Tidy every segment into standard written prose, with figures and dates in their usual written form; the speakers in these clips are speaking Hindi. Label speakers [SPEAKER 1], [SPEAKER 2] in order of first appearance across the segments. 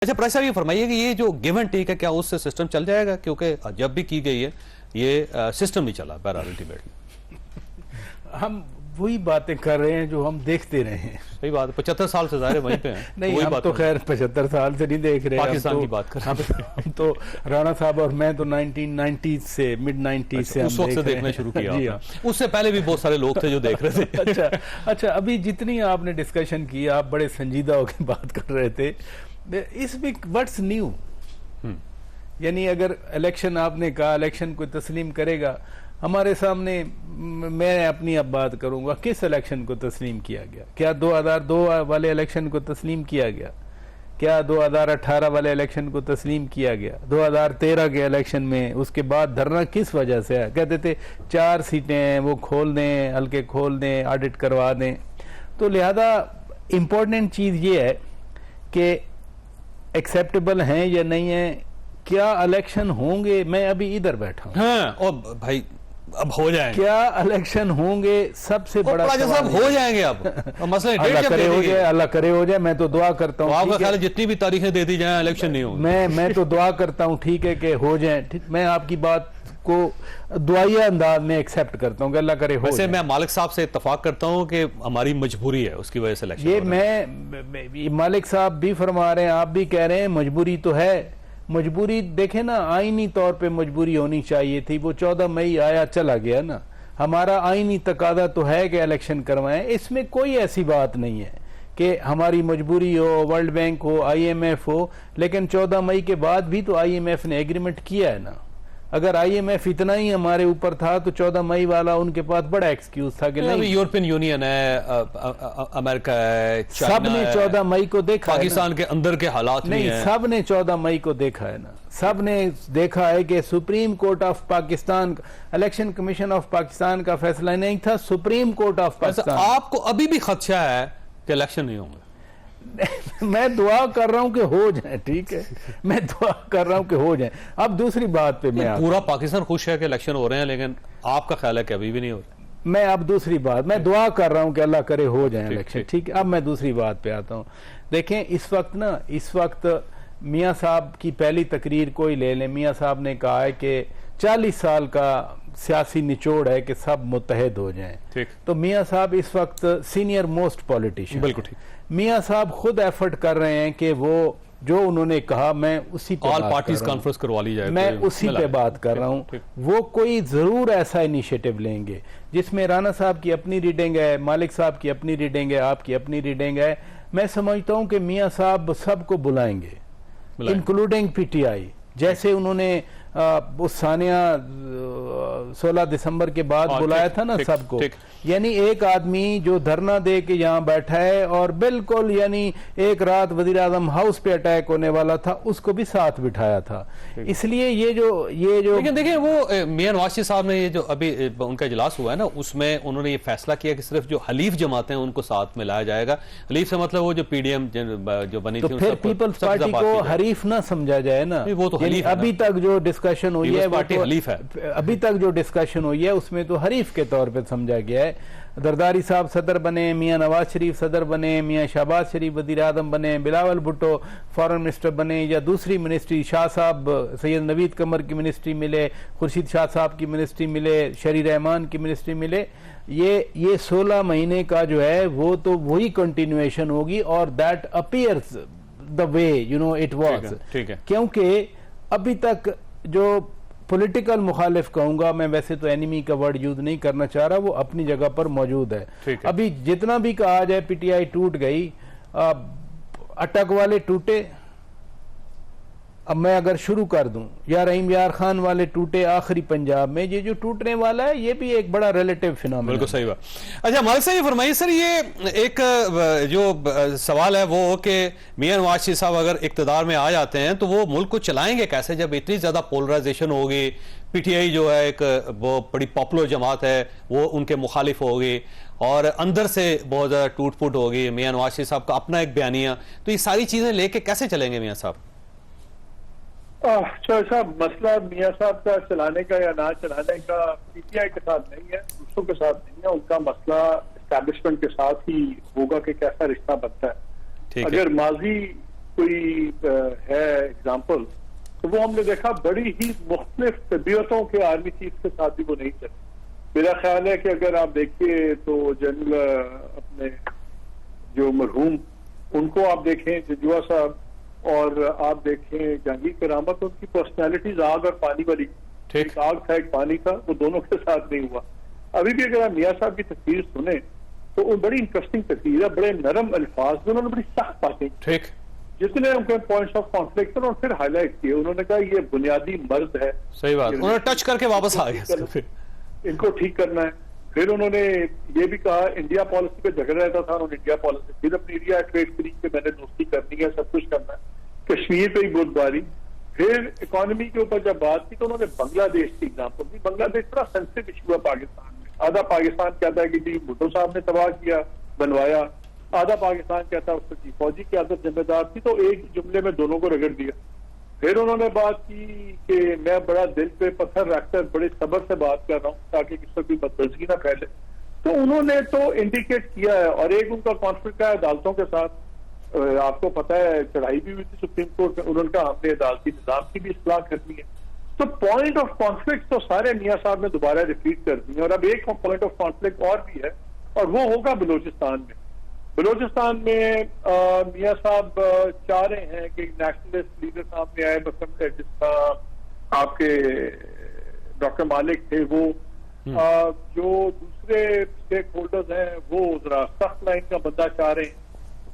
[SPEAKER 1] अच्छा प्राइस साहब, ये फरमाइए कि ये जो गिव एंड टेक है, क्या उससे सिस्टम चल जाएगा? क्योंकि जब भी की गई है ये सिस्टम नहीं चला बहरहाल अल्टीमेटली।
[SPEAKER 2] हम वही बातें कर रहे हैं जो हम देखते रहे हैं।
[SPEAKER 1] सही बात है, 75 साल से ज़ाहिर वहीं पे हैं।
[SPEAKER 2] नहीं, हम तो खैर 75 साल से नहीं देख रहे,
[SPEAKER 1] पाकिस्तान की बात कर रहे हैं।
[SPEAKER 2] हम तो राणा साहब और मैं तो 1990 से मिड 90 से
[SPEAKER 1] उस वक्त से देखना शुरू किया। जी हाँ, उससे पहले भी बहुत सारे लोग थे जो देख रहे थे।
[SPEAKER 2] अच्छा, अभी जितनी आपने डिस्कशन की, आप बड़े संजीदा होकर बात कर रहे थे। इसमें व्हाट्स न्यू, यानी अगर इलेक्शन, आपने कहा इलेक्शन को तस्लीम करेगा, हमारे सामने, मैं अपनी अब बात करूंगा, किस इलेक्शन को तस्लीम किया गया? क्या 2002 वाले इलेक्शन को तस्लीम किया गया? क्या 2018 वाले इलेक्शन को तस्लीम किया गया? 2013 के इलेक्शन में उसके बाद धरना किस वजह से है? कहते थे 4 सीटें हैं, वो खोल दें, हल्के खोल दें, ऑडिट करवा दें। तो लिहाजा इम्पोर्टेंट चीज़ ये है कि एक्सेप्टेबल हैं या नहीं है, क्या इलेक्शन होंगे? मैं अभी इधर बैठा हूँ।
[SPEAKER 1] हाँ, और भाई अब हो जाएंगे,
[SPEAKER 2] क्या इलेक्शन होंगे? सबसे बड़ा
[SPEAKER 1] सवाल हो जाएंगे अब। मसला
[SPEAKER 2] अल्लाह करे हो जाए, अल्लाह करे हो जाए। मैं तो दुआ करता हूँ,
[SPEAKER 1] आपका ख्याल जितनी भी तारीखें दे दी जाए इलेक्शन नहीं होंगे।
[SPEAKER 2] मैं तो दुआ करता हूँ, ठीक है, कि हो जाए। मैं आपकी बात को दुआया अंदाज में एक्सेप्ट करता हूँ कि अल्लाह करे हो।
[SPEAKER 1] वैसे मैं मालिक साहब से इत्तफाक करता हूँ कि हमारी मजबूरी है, उसकी वजह से इलेक्शन।
[SPEAKER 2] ये मैं मालिक साहब भी फरमा रहे हैं, आप भी कह रहे हैं, मजबूरी तो है। मजबूरी देखें ना, आईनी तौर पे मजबूरी होनी चाहिए थी। वो 14 मई आया, चला गया ना। हमारा आईनी तकादा तो है कि इलेक्शन करवाएं। इसमें कोई ऐसी बात नहीं है कि हमारी मजबूरी हो, वर्ल्ड बैंक हो, IMF हो। लेकिन 14 मई के बाद भी तो IMF ने एग्रीमेंट किया है ना। अगर IMF इतना ही हमारे ऊपर था तो 14 मई वाला उनके पास बड़ा एक्सक्यूज था कि नहीं।
[SPEAKER 1] यूरोपियन यूनियन है, अमेरिका है,
[SPEAKER 2] सब ने 14 मई को देखा,
[SPEAKER 1] पाकिस्तान के अंदर के हालात
[SPEAKER 2] नहीं, सब ने 14 मई को देखा है ना। सब ने देखा है कि supreme court of Pakistan, election commission of Pakistan का फैसला नहीं था, सुप्रीम कोर्ट ऑफ पाकिस्तान।
[SPEAKER 1] आपको अभी भी खदशा है कि इलेक्शन नहीं होंगे?
[SPEAKER 2] मैं दुआ कर रहा हूं कि हो जाए, ठीक है, मैं दुआ कर रहा हूं कि हो जाए। अब दूसरी बात पे मैं,
[SPEAKER 1] पूरा पाकिस्तान खुश है कि इलेक्शन हो रहे हैं, लेकिन आपका ख्याल है कि अभी भी नहीं हो रहे?
[SPEAKER 2] मैं अब दूसरी बात, मैं दुआ कर रहा हूं कि अल्लाह करे हो जाए इलेक्शन, ठीक है। अब मैं दूसरी बात पे आता हूं। देखें, इस वक्त मियां साहब की पहली तकरीर कोई ले लें, मियां साहब ने कहा है कि 40 साल का सियासी निचोड़ है कि सब मुत्तहद हो जाएं। तो मियां साहब इस वक्त सीनियर मोस्ट पॉलिटिशियन, बिल्कुल ठीक। मियां साहब खुद एफर्ट कर रहे हैं कि वो जो उन्होंने कहा, मैं उसी पे
[SPEAKER 1] ऑल पार्टीज कॉन्फ्रेंस करवा ली जाए,
[SPEAKER 2] मैं उसी पे बात कर रहा हूं। वो कोई जरूर ऐसा इनिशिएटिव लेंगे जिसमें राणा साहब की अपनी रीडिंग है, मालिक साहब की अपनी रीडिंग है, आपकी अपनी रीडिंग है। मैं समझता हूं कि मियां साहब सबको बुलाएंगे, इंक्लूडिंग PTI। जैसे उन्होंने उस सानिया 16 दिसंबर के बाद बुलाया था ना सबको, यानी एक आदमी जो धरना दे के यहाँ बैठा है और बिल्कुल, यानी एक रात वजीर आजम हाउस पे अटैक होने वाला था, उसको भी साथ बिठाया था। इसलिए ये जो लेकिन
[SPEAKER 1] देखिए, वो मियां नवाज शरीफ साहब ने ये जो अभी उनका इजलास हुआ है ना, उसमें उन्होंने ये फैसला किया कि सिर्फ जो हलीफ जमातें हैं उनको साथ में लाया जाएगा। हलीफ से मतलब वो जो PDM जो बनी थी,
[SPEAKER 2] फिर पीपल्स पार्टी को हरीफ ना समझा जाए ना।
[SPEAKER 1] वो तो
[SPEAKER 2] अभी तक जो डिस्कशन हुई है,
[SPEAKER 1] हलीफ है।
[SPEAKER 2] अभी तक जो डिस्कशन हुई है उसमें तो हरीफ के तौर पे समझा गया है। दरदारी साहब सदर बने, मियां नवाज शरीफ सदर बने, मियां शहबाज शरीफ वजीर आजम बने, बिलावल भुट्टो फॉरेन मिनिस्टर बने, या दूसरी मिनिस्ट्री शाह साहब, सैयद नवीद कमर की मिनिस्ट्री मिले, खुर्शीद शाह साहब की मिनिस्ट्री मिले, शरी रहमान की मिनिस्ट्री मिले। ये 16 महीने का जो है वो तो वही कंटिन्यूएशन होगी, और that appears the way it was, क्योंकि अभी तक जो पॉलिटिकल मुखालिफ कहूंगा मैं, वैसे तो एनिमी का वर्ड यूज नहीं करना चाह रहा, वो अपनी जगह पर मौजूद है। अभी जितना भी कहा जाए PTI टूट गई, अटक वाले टूटे। अब मैं अगर शुरू कर दूं, या रहीम यार खान वाले टूटे आखिरी पंजाब में, ये जो टूटने वाला है ये भी एक बड़ा रिलेटिव फिनोमेना।
[SPEAKER 1] बिल्कुल सही बात। अच्छा मालिक साहब, ये फरमाइए सर, ये एक जो सवाल है वो कि मियां नवाज शरीफ साहब अगर इक्तदार में आ जाते हैं तो वो मुल्क को चलाएंगे कैसे, जब इतनी ज्यादा पोलराइजेशन होगी? PTI जो है एक वो बड़ी पॉपुलर जमात है, वो उनके मुखालिफ होगी, और अंदर से बहुत ज्यादा टूट फूट होगी। मियां नवाज शरीफ साहब का अपना एक बयानिया, तो ये सारी चीजें लेके कैसे चलेंगे मियां साहब?
[SPEAKER 3] साहब, मसला मियां साहब का चलाने का या ना चलाने का PTI के साथ नहीं है, दूसरों के साथ नहीं है। उनका मसला एस्टैब्लिशमेंट के साथ ही होगा कि कैसा रिश्ता बनता है। अगर माजी कोई है एग्जाम्पल, तो वो हमने देखा बड़ी ही मुख्तलिफ तबीयतों के आर्मी चीफ के साथ भी वो नहीं चले। मेरा ख्याल है कि अगर आप देखिए तो जनरल अपने जो मरहूम, उनको आप देखें जजुआ साहब, और आप देखें जहांगीर करामत, उनकी पर्सनैलिटीज आग और पानी वाली, एक आग था एक पानी था, वो दोनों के साथ नहीं हुआ। अभी भी अगर आप मियाँ साहब की तकरीर सुने तो वो बड़ी इंटरेस्टिंग तकरीर है, बड़े नरम अल्फाज में उन्होंने बड़ी सख्त बातें,
[SPEAKER 1] ठीक,
[SPEAKER 3] जितने उनके पॉइंट्स ऑफ कॉन्फ्लिक्ट और फिर हाईलाइट किए। उन्होंने कहा ये बुनियादी मर्द है,
[SPEAKER 1] सही बात, उन्होंने टच करके वापस आ गए,
[SPEAKER 3] इनको ठीक करना है। फिर उन्होंने ये भी कहा इंडिया पॉलिसी पे झगड़ा रहता था, उन्होंने इंडिया पॉलिसी फिर अपनी इंडिया ट्रेड करी कि मैंने दोस्ती करनी है, सब कुछ करना है, कश्मीर पे ही बुधबारी। फिर इकोनॉमी के ऊपर जब बात की तो उन्होंने बांग्लादेश की एग्जाम्पल दी। बांग्लादेश बड़ा सेंसिटिव इशू है पाकिस्तान में। आधा पाकिस्तान कहता है कि जी भुट्टो साहब ने तबाह किया, बनवाया, आधा पाकिस्तान कहता है उसकी फौजी की आदत जिम्मेदार थी, तो एक जुमले में दोनों को रगड़ दिया। फिर उन्होंने बात की कि मैं बड़ा दिल पे पत्थर रखकर बड़े सब्र से बात कर रहा हूँ ताकि किसी को कोई बदतमीजी ना फैले। तो उन्होंने तो इंडिकेट किया है। और एक उनका कॉन्फ्लिक्ट है अदालतों के साथ, आपको पता है चढ़ाई भी हुई थी सुप्रीम कोर्ट में, उन्होंने कहा हमने अदालती निजाम की भी इस्लाह करनी है। तो पॉइंट ऑफ कॉन्फ्लिक्ट तो सारे मियाँ साहब ने दोबारा रिपीट कर दी। और अब एक पॉइंट ऑफ कॉन्फ्लिक्ट और भी है, और वो होगा बलूचिस्तान में। बलूचिस्तान में मियाँ साहब चाह रहे हैं कि नेशनलिस्ट लीडर सामने आए, मतलब जिसका आपके डॉक्टर मालिक थे, वो जो दूसरे स्टेक होल्डर्स हैं वो जरा सख्त लाइन का बंदा चाह रहे हैं।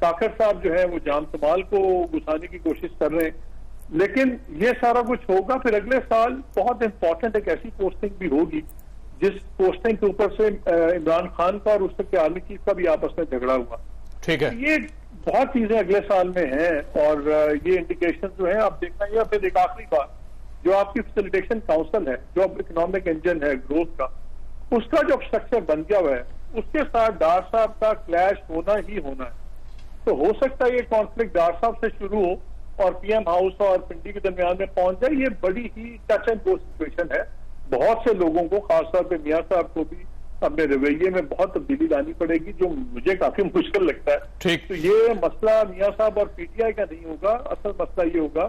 [SPEAKER 3] ताकर साहब जो है वो जाम कमाल को घुसाने की कोशिश कर रहे हैं। लेकिन ये सारा कुछ होगा। फिर अगले साल बहुत इंपॉर्टेंट एक ऐसी पोस्टिंग भी होगी जिस पोस्टिंग के ऊपर से इमरान खान का और उसके आर्मी चीफ का भी आपस में झगड़ा हुआ।
[SPEAKER 1] ठीक है,
[SPEAKER 3] ये बहुत चीजें अगले साल में हैं और ये इंडिकेशन जो है आप देखना। या फिर एक आखिरी बात, जो आपकी फैसिलिटेशन काउंसिल है, जो अब इकोनॉमिक इंजन है ग्रोथ का, उसका जो स्ट्रक्चर बन गया हुआ है, उसके साथ डार साहब का क्लैश होना ही होना है। तो हो सकता है ये कॉन्फ्लिक्ट डार साहब से शुरू हो और पीएम हाउस और पिंडी के दरमियान में पहुंच जाए। ये बड़ी ही टच एंड गो सिचुएशन है। बहुत से लोगों को, खासतौर पे मियाँ साहब को भी अपने रवैये में बहुत तब्दीली लानी पड़ेगी, जो मुझे काफी मुश्किल लगता है।
[SPEAKER 1] ठीक,
[SPEAKER 3] तो ये मसला मियाँ साहब और पीटीआई का नहीं होगा। असल मसला ये होगा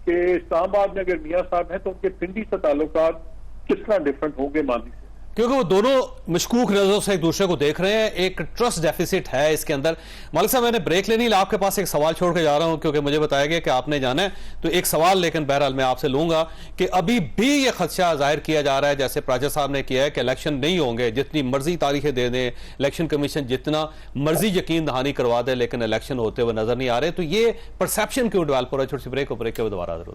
[SPEAKER 3] कि इस्लामाबाद में अगर मियाँ साहब हैं तो उनके पिंडी से ताल्लुकात किस तरह डिफरेंट होंगे माजी से,
[SPEAKER 1] क्योंकि वो दोनों मशकूक नजरों से एक दूसरे को देख रहे हैं। एक ट्रस्ट डेफिसिट है इसके अंदर। मालिक साहब, मैंने ब्रेक लेनी, आपके पास एक सवाल छोड़ के जा रहा हूं क्योंकि मुझे बताया गया कि आपने जाना है, तो एक सवाल लेकिन बहरहाल मैं आपसे लूंगा कि अभी भी ये खदशा जाहिर किया जा रहा है, जैसे प्राचा साहब ने किया है, कि इलेक्शन नहीं होंगे, जितनी मर्जी तारीखें दे दें, इलेक्शन कमीशन जितना मर्जी यकीन दहानी करवा दे, लेकिन इलेक्शन होते हुए नजर नहीं आ रहे। तो ये परसेप्शन क्यों डेवलप हो रहा है? छोटी सी ब्रेक, ब्रेक के बाद दोबारा जरूर।